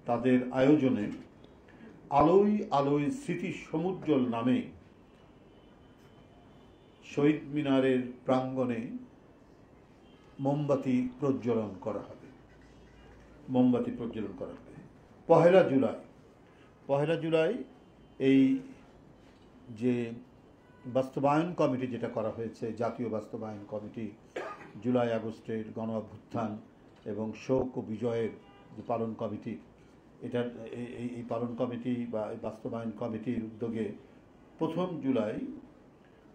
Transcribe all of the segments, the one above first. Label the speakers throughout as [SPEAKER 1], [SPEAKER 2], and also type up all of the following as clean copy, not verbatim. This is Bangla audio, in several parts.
[SPEAKER 1] তাদের আয়োজনে আলোয় আলোয় স্মৃতি সমুজ্জ্বল নামে শহীদ মিনারের প্রাঙ্গণে মোমবাতি প্রজ্বলন করা হবে। পহেলা জুলাই এই যে বাস্তবায়ন কমিটি যেটা করা হয়েছে, জাতীয় বাস্তবায়ন কমিটি, জুলাই আগস্টের গণ অভ্যুত্থান এবং শোক ও বিজয়ের যে পালন কমিটি, এটার এই পালন কমিটি বা বাস্তবায়ন কমিটির উদ্যোগে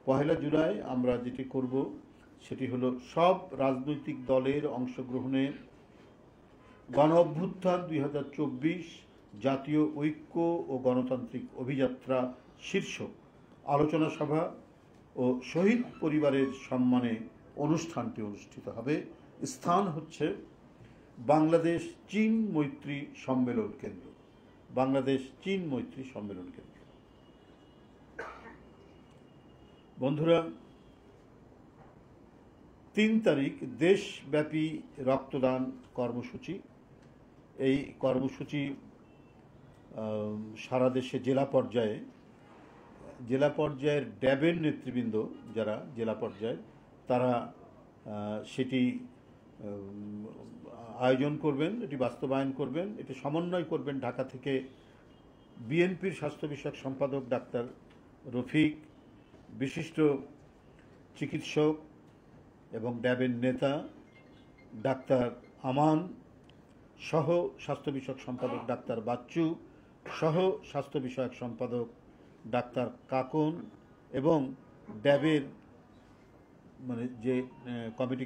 [SPEAKER 1] পহেলা জুলাই আমরা যেটি করব সেটি হলো সব রাজনৈতিক দলের অংশগ্রহণে গণ অভ্যুত্থান 2024 জাতীয় ঐক্য ও গণতান্ত্রিক অভিযাত্রা শীর্ষক আলোচনা সভা ও শহীদ পরিবারের সম্মানে অনুষ্ঠানটি অনুষ্ঠিত হবে। স্থান হচ্ছে বাংলাদেশ চীন মৈত্রী সম্মেলন কেন্দ্র। বন্ধুরা, 3 তারিখ দেশব্যাপী রক্তদান কর্মসূচি। এই কর্মসূচি সারা দেশে জেলা পর্যায়ের ড্যাবের নেতৃবৃন্দ যারা জেলা পর্যায়ে, তারা সেটি আয়োজন করবেন, এটি বাস্তবায়ন করবেন, এটি সমন্বয় করবেন ঢাকা থেকে বিএনপির স্বাস্থ্য বিষয়ক সম্পাদক ডাক্তার রফিক, বিশিষ্ট চিকিৎসক এবং ড্যাবের নেতা ডাক্তার আমান, সহ স্বাস্থ্য বিষয়ক সম্পাদক ডাক্তার বাচ্চু, সহ স্বাস্থ্য বিষয়ক সম্পাদক ডাক্তার কাকন এবং ড্যাবের যে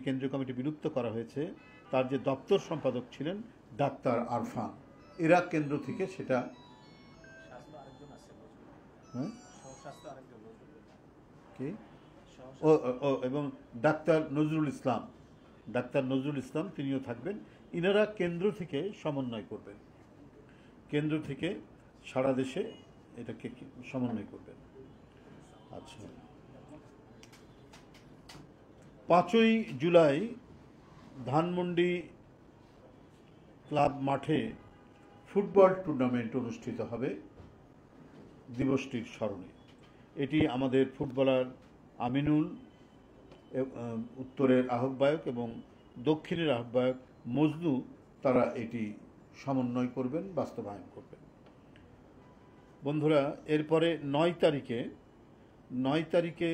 [SPEAKER 1] কেন্দ্রীয় কমিটি বিলুপ্ত করা হয়েছে তার যে দপ্তর সম্পাদক ছিলেন ডাক্তার আরফান, এরা কেন্দ্র থেকে সেটা এবং ডাক্তার নজরুল ইসলাম তিনিও থাকবেন। ইনারা কেন্দ্র থেকে সমন্বয় করবেন, কেন্দ্র থেকে সারা দেশে এটাকে সমন্বয় করবেন। আচ্ছা, 5ই জুলাই ধানমন্ডি ক্লাব মাঠে ফুটবল টুর্নামেন্ট অনুষ্ঠিত হবে দিবসটির স্মরণে। এটি আমাদের ফুটবলার আমিনুল উত্তরের আহ্বায়ক এবং দক্ষিণের আহ্বায়ক মজনু, তারা এটি সমন্বয় করবেন, বাস্তবায়ন করবেন। বন্ধুরা, এরপরে 9 তারিখে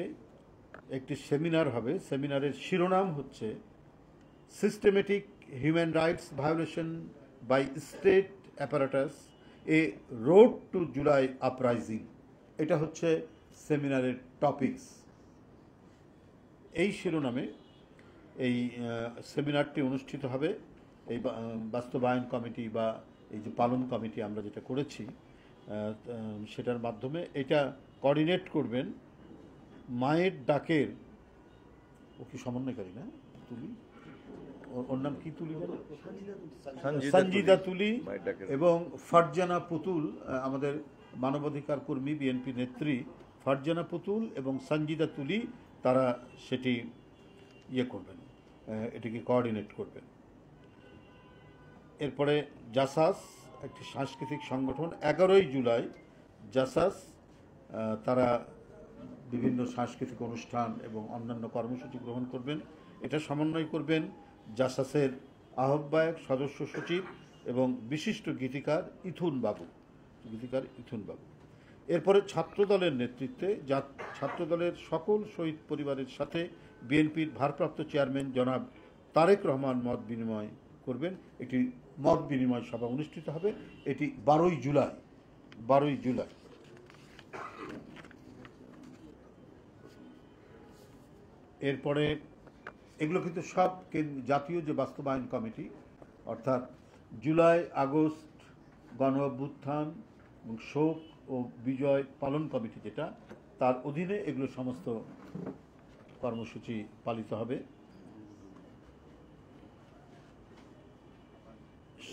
[SPEAKER 1] একটি সেমিনার হবে। সেমিনারের শিরোনাম হচ্ছে systematic human rights violation by state apparatus, a road to July uprising. এটা হচ্ছে সেমিনারের টপিকস। এই শিরোনামে এই সেমিনারটি অনুষ্ঠিত হবে। এই বাস্তবায়ন কমিটি বা এই যে পালন কমিটি আমরা যেটা করেছি সেটার মাধ্যমে এটা কোঅর্ডিনেট করবেন মায়ের ডাকের, ও কি সমন্বয়কারী না, তুলি, ওর নাম কি তুলি, সঞ্জিদা তুলি এবং ফারজানা পুতুল, আমাদের মানবাধিকার কর্মী বিএনপি নেত্রী ফারজানা পুতুল এবং সঞ্জিদা তুলি, তারা সেটি করবেন, এটিকে কোঅর্ডিনেট করবেন। এরপরে জাসাস, একটি সাংস্কৃতিক সংগঠন, 11ই জুলাই জাসাস, তারা বিভিন্ন সাংস্কৃতিক অনুষ্ঠান এবং অন্যান্য কর্মসূচি গ্রহণ করবেন। এটা সমন্বয় করবেন জাসাসের আহ্বায়ক, সদস্য সচিব এবং বিশিষ্ট গীতিকার ইথুন বাবু। এরপরে ছাত্রদলের নেতৃত্বে ছাত্রদলের সকল শহীদ পরিবারের সাথে বিএনপির ভারপ্রাপ্ত চেয়ারম্যান জনাব তারেক রহমান মত বিনিময় করবেন। একটি মত বিনিময় সভা অনুষ্ঠিত হবে। এটি 12ই জুলাই। এরপরে এগুলো কিন্তু সব জাতীয় যে বাস্তবায়ন কমিটি, অর্থাৎ জুলাই আগস্ট গণ অভ্যুত্থান এবং শোক ও বিজয় পালন কমিটি যেটা, তার অধীনে এগুলো সমস্ত কর্মসূচি পালিত হবে।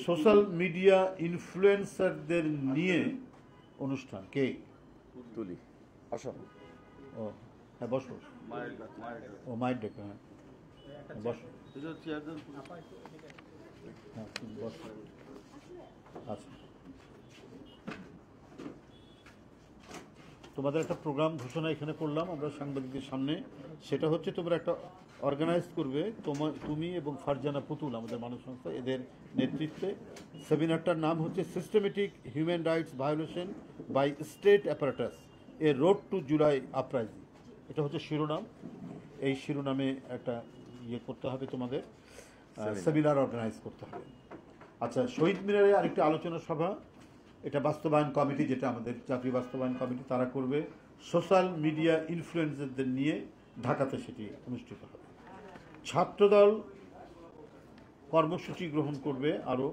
[SPEAKER 1] সোশ্যাল মিডিয়া ইনফ্লুয়েন্সারদের নিয়ে অনুষ্ঠান। কে তুলি? ও হ্যাঁ, বসো। ও মায়ের ডেকে, হ্যাঁ বসো, হ্যাঁ বসো। আচ্ছা। তোমাদের একটা প্রোগ্রাম ঘোষণা এখানে করলাম আমরা সাংবাদিকদের সামনে, সেটা হচ্ছে তোমরা একটা অর্গানাইজ করবে তুমি এবং ফারজানা পুতুল আমাদের মানব সংস্থা এদের নেতৃত্বে। সেমিনারটার নাম হচ্ছে systematic human rights violation by state apparatus a road to July uprising, এটা হচ্ছে শিরোনাম। এই শিরোনামে একটা ইয়ে করতে হবে, তোমাদের সেমিনার অর্গানাইজ করতে হবে। আচ্ছা, শহীদ মিনারে আরেকটি আলোচনা সভা, এটা বাস্তবায়ন কমিটি, যেটা আমাদের জাতীয় বাস্তবায়ন কমিটি তারা করবে, সোশ্যাল মিডিয়া ইনফ্লুয়েন্সারদের নিয়ে ঢাকাতে সেটি অনুষ্ঠিত হবে। ছাত্রদল কর্মসূচি গ্রহণ করবে আরও,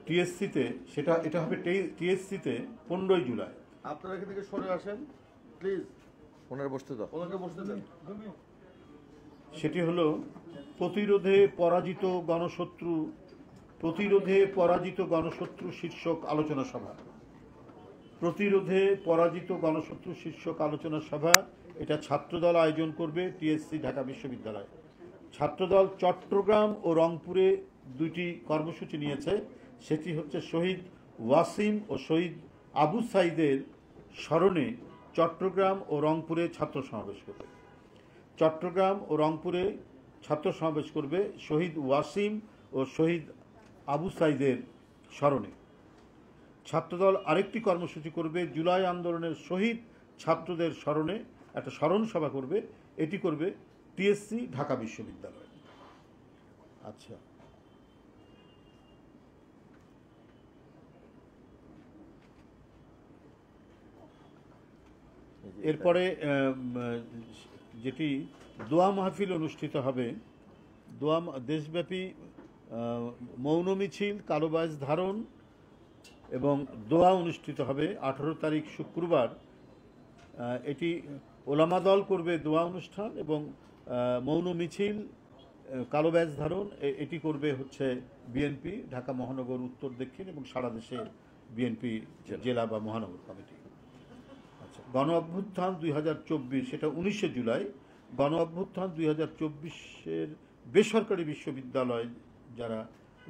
[SPEAKER 1] টিএসসিতে এটা হবে টিএসসিতে 15ই জুলাই।
[SPEAKER 2] আপনারা এখান থেকে সরে আসেন প্লিজ, ওনাকে বসতে দেন।
[SPEAKER 1] সেটি হলো প্রতিরোধে পরাজিত গণশত্রু শীর্ষক আলোচনা সভা। প্রতিরোধে পরাজিত গণশত্রু শীর্ষক আলোচনা সভা, এটা ছাত্রদল আয়োজন করবে টিএসসি ঢাকা বিশ্ববিদ্যালয়। ছাত্রদল চট্টগ্রাম ও রংপুরে দুইটি কর্মসূচি নিয়েছে, সেটি হচ্ছে শহীদ ওয়াসিম ও শহীদ আবু সাইদের স্মরণে চট্টগ্রাম ও রংপুরে ছাত্র সমাবেশ করবে। চট্টগ্রাম ও রংপুরে ছাত্র সমাবেশ করবে শহীদ ওয়াসিম ও শহীদ আবু সাইদের স্মরণে। ছাত্রদল আরেকটি কর্মসূচি করবে জুলাই আন্দোলনের শহীদ ছাত্রদের স্মরণে, একটা স্মরণ সভা করবে, এটি করবে টিএসসি ঢাকা বিশ্ববিদ্যালয়। আচ্ছা, এরপরে যেটি দোয়া মাহফিল অনুষ্ঠিত হবে, দেশব্যাপী মৌন মিছিল, কালোবাজ ধারণ এবং দোয়া অনুষ্ঠিত হবে 18 তারিখ শুক্রবার। এটি ওলামা দল করবে দোয়া অনুষ্ঠান এবং মৌন মিছিল, কালো ব্যাজ ধারণ এটি করবে হচ্ছে বিএনপি ঢাকা মহানগর উত্তর দক্ষিণ এবং সারা দেশে বিএনপি জেলা বা মহানগর কমিটি। আচ্ছা, গণ অভ্যুত্থান 2024, সেটা 19শে জুলাই। গণ অভ্যুত্থান 2024-এর বেসরকারি বিশ্ববিদ্যালয় যারা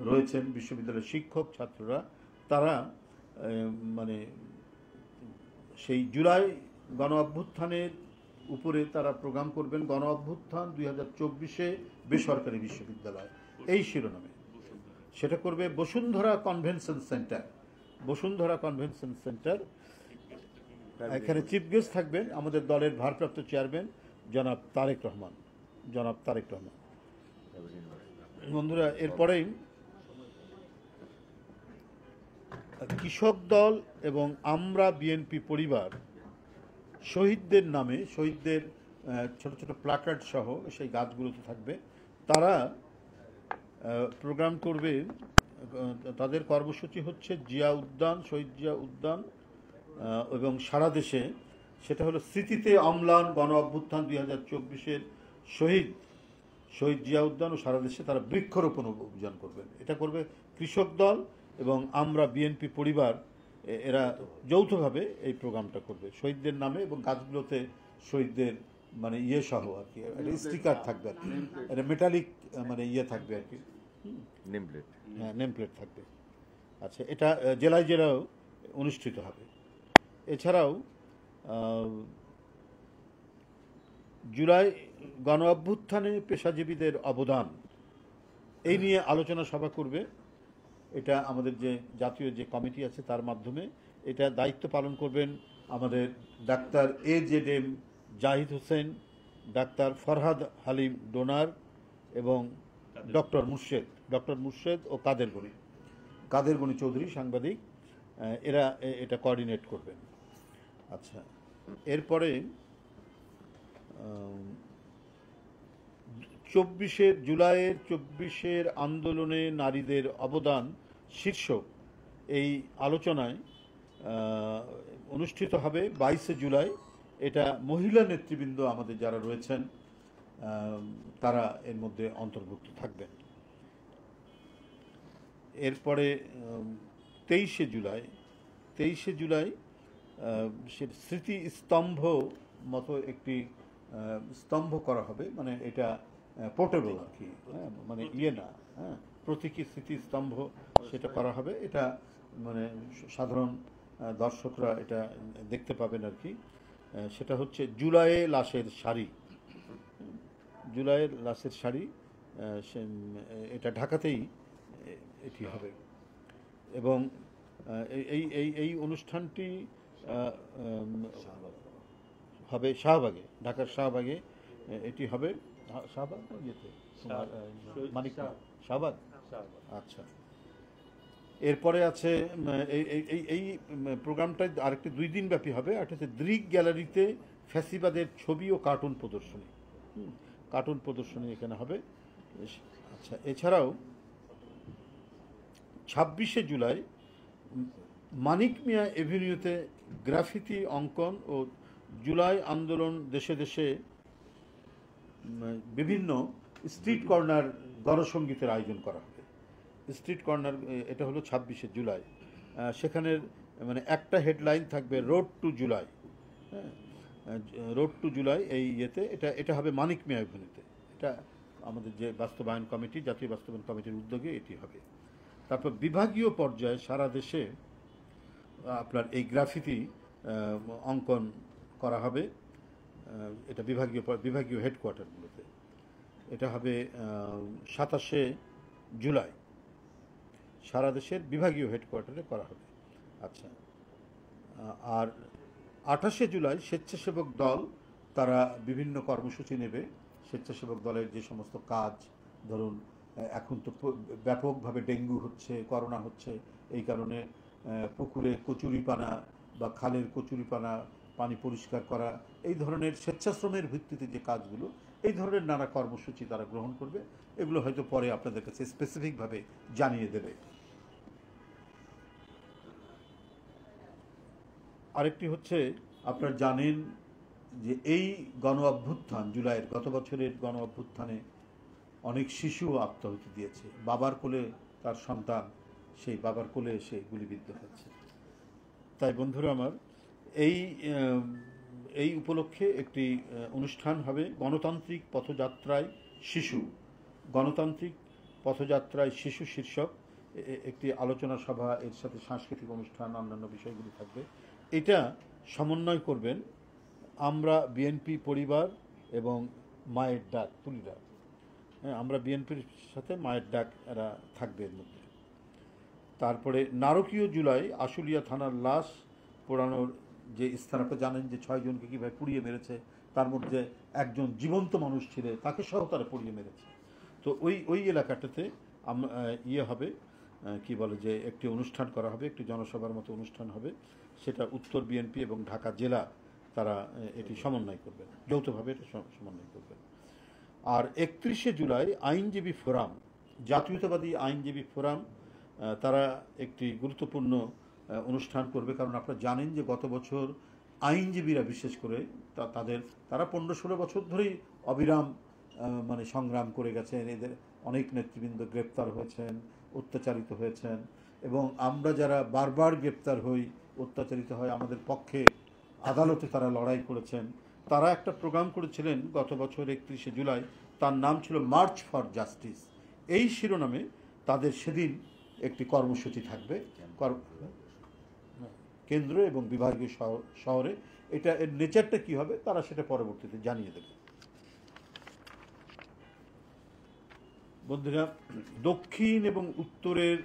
[SPEAKER 1] রয়েছেন, বিশ্ববিদ্যালয়ের শিক্ষক ছাত্ররা, তারা মানে সেই জুলাই গণ অভ্যুত্থানের উপরে তারা প্রোগ্রাম করবেন, গণ অভ্যুত্থান 2024-এ বেসরকারি বিশ্ববিদ্যালয়, এই শিরোনামে। সেটা করবে বসুন্ধরা কনভেনশন সেন্টার। এখানে চিফ গেস্ট থাকবেন আমাদের দলের ভারপ্রাপ্ত চেয়ারম্যান জনাব তারেক রহমান। বন্ধুরা, এরপরেই কৃষক দল এবং আমরা বিএনপি পরিবার শহীদদের নামে, শহীদদের ছোট ছোট প্ল্যাকার্ড সহ সেই গাছগুলোতে থাকবে, তারা প্রোগ্রাম করবে। তাদের কর্মসূচি হচ্ছে শহীদ জিয়া উদ্যান এবং সারা দেশে, সেটা হলো স্মৃতিতে অম্লান গণ অভ্যুত্থান 2024-এর শহীদ জিয়া উদ্যান ও সারা দেশে তারা বৃক্ষরোপণ অভিযান করবেন। এটা করবে কৃষক দল এবং আমরা বিএনপি পরিবার, এরা যৌথভাবে এই প্রোগ্রামটা করবে শহীদদের নামে, এবং গাছগুলোতে শহীদদের মানে ইয়ে সহ আর কি, একটা স্টিকার থাকবে আর কি, একটা মেটালিক মানে ইয়ে থাকবে আর কি, নেম প্লেট থাকবে। আচ্ছা, এটা জেলায় জেলাও অনুষ্ঠিত হবে। এছাড়াও জুলাই গণ অভ্যুত্থানে পেশাজীবীদের অবদান, এই নিয়ে আলোচনা সভা করবে। এটা আমাদের যে জাতীয় যে কমিটি আছে তার মাধ্যমে এটা দায়িত্ব পালন করবেন আমাদের doctor AZM Zahid Hossain, doctor Farhad Halim Donar এবং ডক্টর মুর্শেদ ও কাদের গনি চৌধুরী সাংবাদিক, এরা এটা কোঅর্ডিনেট করবেন। আচ্ছা, এরপরে 24 আন্দোলনে নারীদের অবদান শীর্ষক এই আলোচনায় অনুষ্ঠিত হবে 22শে জুলাই। এটা মহিলা নেতৃবৃন্দ আমাদের যারা রয়েছেন তারা এর মধ্যে অন্তর্ভুক্ত থাকবেন। এরপরে 23শে জুলাই স্মৃতি স্তম্ভ মতো একটি স্তম্ভ করা হবে, মানে এটা পোর্টেবল আর কি, মানে ইয়ে না, প্রতীকী স্মৃতি স্তম্ভ সেটা করা হবে। এটা মানে সাধারণ দর্শকরা এটা দেখতে পাবেন আর কি। সেটা হচ্ছে জুলাইয়ে লাশের শাড়ি। জুলাইয়ের লাশের শাড়ি, এটা ঢাকাতেই এটি হবে। এবং এই অনুষ্ঠানটি হবে শাহবাগে, ঢাকার শাহবাগে এটি হবে। শাহবাগ না ইয়েতে মানিক শাহবাগ। আচ্ছা, এরপরে আছে এই প্রোগ্রামটা আরেকটি 2 দিন ব্যাপী হবে। একটা হচ্ছে দৃক গ্যালারিতে ফ্যাসিবাদের ছবি ও কার্টুন প্রদর্শনী। কার্টুন প্রদর্শনী এখানে হবে। আচ্ছা, এছাড়াও 26শে জুলাই মানিক মিয়া এভিনিউতে গ্রাফিতি অঙ্কন ও জুলাই আন্দোলন দেশে দেশে বিভিন্ন স্ট্রিট কর্নার গণসঙ্গীতের আয়োজন করা হবে। স্ট্রিট কর্নার, এটা হলো 26শে জুলাই। সেখানের মানে একটা হেডলাইন থাকবে রোড টু জুলাই। হ্যাঁ, রোড টু জুলাই এই ইয়েতে এটা হবে মানিক মিয়া এভিনিউতে। এটা আমাদের যে বাস্তবায়ন কমিটি, জাতীয় বাস্তবায়ন কমিটির উদ্যোগে এটি হবে। তারপর বিভাগীয় পর্যায়ে সারা দেশে আপনার এই গ্রাফিতি অঙ্কন করা হবে। এটা বিভাগীয় হেডকোয়ার্টারগুলোতে। এটা হবে 27শে জুলাই সারা দেশের বিভাগীয় হেডকোয়ার্টারে করা হবে। আচ্ছা, আর 28শে জুলাই স্বেচ্ছাসেবক দল তারা বিভিন্ন কর্মসূচি নেবে। স্বেচ্ছাসেবক দলের যে সমস্ত কাজ, ধরুন এখন তো ব্যাপকভাবে ডেঙ্গু হচ্ছে, করোনা হচ্ছে, এই কারণে পুকুরে কচুরিপানা বা খালের কচুরিপানা পানি পরিষ্কার করা, এই ধরনের স্বেচ্ছাশ্রমের ভিত্তিতে যে কাজগুলো, এই ধরনের নানা কর্মসূচি তারা গ্রহণ করবে। এগুলো হয়তো পরে আপনাদের কাছে স্পেসিফিকভাবে জানিয়ে দেবে। আরেকটি হচ্ছে, আপনারা জানেন যে এই গণ অভ্যুত্থান, জুলাইয়ের গত বছরের গণ অভ্যুত্থানে অনেক শিশু আত্মাহুতি দিয়েছে। বাবার কোলে তার সন্তান সেই বাবার কোলে এসে গুলিবিদ্ধ হচ্ছে। তাই বন্ধুরা আমার, এই উপলক্ষে একটি অনুষ্ঠান হবে, গণতান্ত্রিক পথযাত্রায় শিশু। গণতান্ত্রিক পথযাত্রায় শিশু শীর্ষক একটি আলোচনা সভা, এর সাথে সাংস্কৃতিক অনুষ্ঠান, অন্যান্য বিষয়গুলি থাকবে। এটা সমন্বয় করবেন আমরা বিএনপি পরিবার এবং মায়ের ডাক তুলিরা। হ্যাঁ, আমরা বিএনপির সাথে মায়ের ডাক এরা থাকবে এর মধ্যে। তারপরে নারকীয় জুলাই আশুলিয়া থানার লাশ পোড়ানোর যে স্থান, আপনারা জানেন যে 6 জনকে কীভাবে পুড়িয়ে মেরেছে, তার মধ্যে একজন জীবন্ত মানুষ ছিল, তাকে সহ তারা পুড়িয়ে মেরেছে। তো ওই এলাকাটাতে হবে, কি বলে যে একটি অনুষ্ঠান করা হবে, একটি জনসভার মতো অনুষ্ঠান হবে। সেটা উত্তর বিএনপি এবং ঢাকা জেলা তারা এটি সমন্বয় করবেন, যৌথভাবে এটা সমন্বয় করবেন। আর 31শে জুলাই আইনজীবী ফোরাম, জাতীয়তাবাদী আইনজীবী ফোরাম, তারা একটি গুরুত্বপূর্ণ অনুষ্ঠান করবে। কারণ আপনারা জানেন যে গত বছর আইনজীবীরা বিশেষ করে তারা 15-16 বছর ধরেই অবিরাম মানে সংগ্রাম করে গেছেন। এদের অনেক নেতৃবৃন্দ গ্রেপ্তার হয়েছেন, অত্যাচারিত হয়েছেন, এবং আমরা যারা বারবার গ্রেপ্তার হই, অত্যাচারিত হয়, আমাদের পক্ষে আদালতে তারা লড়াই করেছেন। তারা একটা প্রোগ্রাম করেছিলেন গত বছর 31শে জুলাই, তার নাম ছিল মার্চ ফর জাস্টিস। এই শিরোনামে তাদের সেদিন একটি কর্মসূচি থাকবে কেন্দ্র এবং বিভাগীয় শহরে। এর নেচারটা কী হবে তারা সেটা পরবর্তীতে জানিয়ে দেবে। বন্ধুরা, দক্ষিণ এবং উত্তরের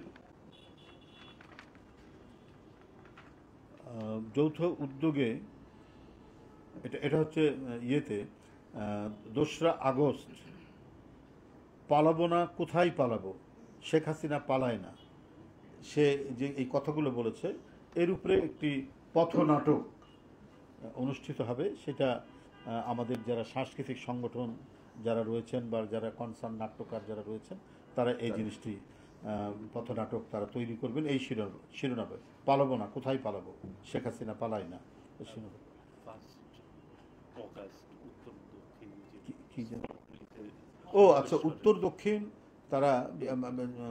[SPEAKER 1] যৌথ উদ্যোগে এটা হচ্ছে ইয়েতে 2রা আগস্ট পালাবো না, কোথায় পালাবো, শেখ হাসিনা পালায় না, সে যে এই কথাগুলো বলেছে, এর উপরে একটি পথনাটক অনুষ্ঠিত হবে। সেটা আমাদের যারা সাংস্কৃতিক সংগঠন যারা রয়েছেন বা যারা কনসার্ন নাট্যকার যারা রয়েছেন, তারা এই জিনিসটি পথনাটক তারা তৈরি করবেন। এই শিরোনামে পালাবো না, কোথায় পালাবো, শেখ হাসিনা পালায় না। ও আচ্ছা, উত্তর দক্ষিণ তারা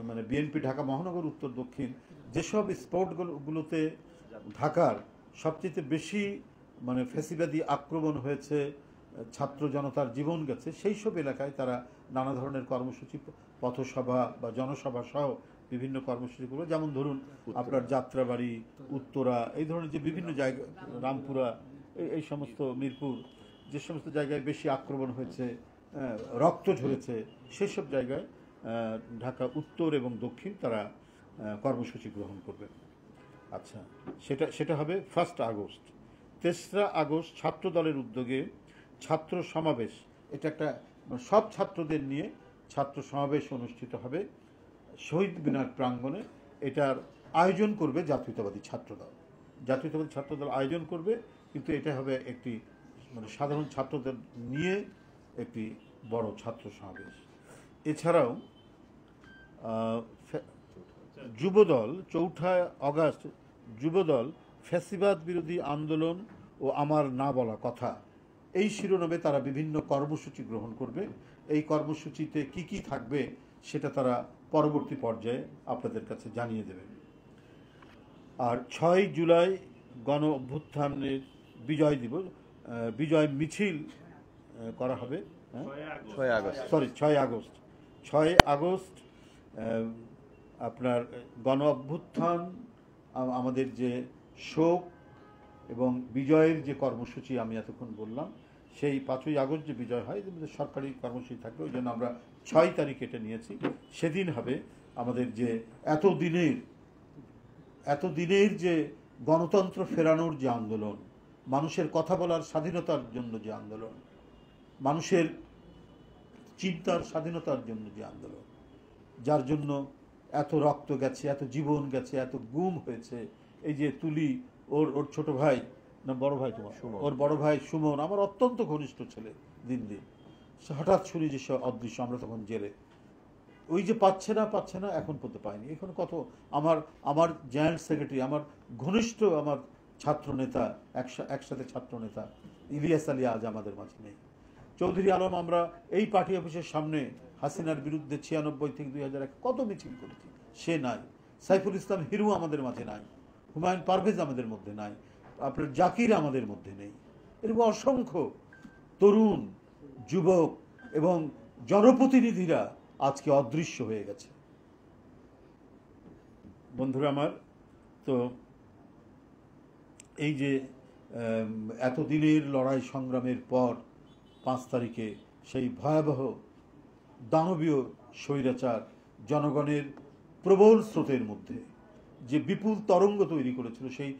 [SPEAKER 1] মানে বিএনপি ঢাকা মহানগর উত্তর দক্ষিণ যেসব স্পটগুলোতে ঢাকার সবচেয়ে বেশি মানে ফ্যাসিবাদী আক্রমণ হয়েছে, ছাত্র জনতার জীবন গেছে, সেই সব এলাকায় তারা নানা ধরনের কর্মসূচি, পথসভা বা জনসভা সহ বিভিন্ন কর্মসূচি করবো। যেমন ধরুন আপনার যাত্রাবাড়ি, উত্তরা, এই ধরনের যে বিভিন্ন জায়গা, রামপুরা, এই সমস্ত, মিরপুর, যে সমস্ত জায়গায় বেশি আক্রমণ হয়েছে, রক্ত ঝরেছে, সেসব জায়গায় ঢাকা উত্তর এবং দক্ষিণ তারা কর্মসূচি গ্রহণ করবে। আচ্ছা, সেটা হবে 1 আগস্ট। 3রা আগস্ট ছাত্র দলের উদ্যোগে ছাত্র সমাবেশ, এটা একটা সব ছাত্রদের নিয়ে ছাত্র সমাবেশ অনুষ্ঠিত হবে শহীদ মিনার প্রাঙ্গণে। এটার আয়োজন করবে জাতীয়তাবাদী ছাত্রদল। জাতীয়তাবাদী ছাত্রদল আয়োজন করবে, কিন্তু এটা হবে একটি সাধারণ ছাত্রদের নিয়ে একটি বড় ছাত্র সমাবেশ। এছাড়াও যুবদল 4 আগস্ট যুবদল ফ্যাসিবাদ বিরোধী আন্দোলন ও আমার না বলা কথা, এই শিরোনামে তারা বিভিন্ন কর্মসূচি গ্রহণ করবে। এই কর্মসূচিতে কি কি থাকবে সেটা তারা পরবর্তী পর্যায়ে আপনাদের কাছে জানিয়ে দেবে। আর 6 জুলাই গণ অভ্যুত্থানের বিজয় দিবস, বিজয় মিছিল করা হবে 6 আগস্ট। 6 আগস্ট আপনার গণ অভ্যুত্থান, আমাদের যে শোক এবং বিজয়ের যে কর্মসূচি আমি এতক্ষণ বললাম, সেই 5ই আগস্ট যে বিজয় হয়, সরকারি কর্মসূচি থাকবে, ওই জন্য আমরা 6 তারিখ এটা নিয়েছি। সেদিন হবে আমাদের যে এতদিনের যে গণতন্ত্র ফেরানোর যে আন্দোলন, মানুষের কথা বলার স্বাধীনতার জন্য যে আন্দোলন, মানুষের চিন্তার স্বাধীনতার জন্য যে আন্দোলন, যার জন্য এত রক্ত গেছে, এত জীবন গেছে, এত গুম হয়েছে। এই যে তুলি, ওর ছোট ভাই না বড় ভাই, তোমার ওর বড় ভাই সুমন আমার অত্যন্ত ঘনিষ্ঠ ছেলে, দিন দিন হঠাৎ শুনি যে সে অদৃশ্য, আমরা তখন জেলে। ওই যে পাচ্ছে না এখন পর্যন্ত পাইনি। এখন কত আমার জয়েন্ট সেক্রেটারি, আমার ঘনিষ্ঠ, আমার ছাত্র নেতা, একসাথে ছাত্র নেতা ইলিয়াস আলী আজ আমাদের মাঝে নেই। চৌধুরী আলম, আমরা এই পার্টি অফিসের সামনে হাসিনার বিরুদ্ধে 96 থেকে 2001 কত মিছিল করেছি, সে নাই। সাইফুল ইসলাম হিরু আমাদের মাঝে নাই, হুমায়ুন পারভেজ আমাদের মধ্যে নাই, আপনার জাকির আমাদের মধ্যে নেই। এরকম অসংখ্য তরুণ, যুবক এবং জনপ্রতিনিধিরা আজকে অদৃশ্য হয়ে গেছে। বন্ধুরা আমার, তো এই যে এতদিনের লড়াই সংগ্রামের পর 5 তারিখে সেই ভয়াবহ দানবীয় স্বৈরাচার জনগণের প্রবল স্রোতের মধ্যে যে বিপুল তরঙ্গ তৈরি করেছিল, সেই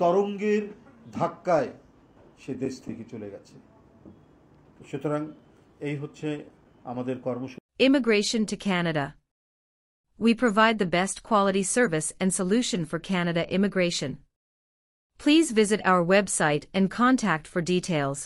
[SPEAKER 1] তরঙ্গের ধাক্কায় সে দেশ থেকে চলে গেছে। সুতরাং এই হচ্ছে আমাদের কর্মসূচি।
[SPEAKER 3] Immigration to Canada. We provide the best quality service and solution for Canada immigration. Please visit our website and contact for details.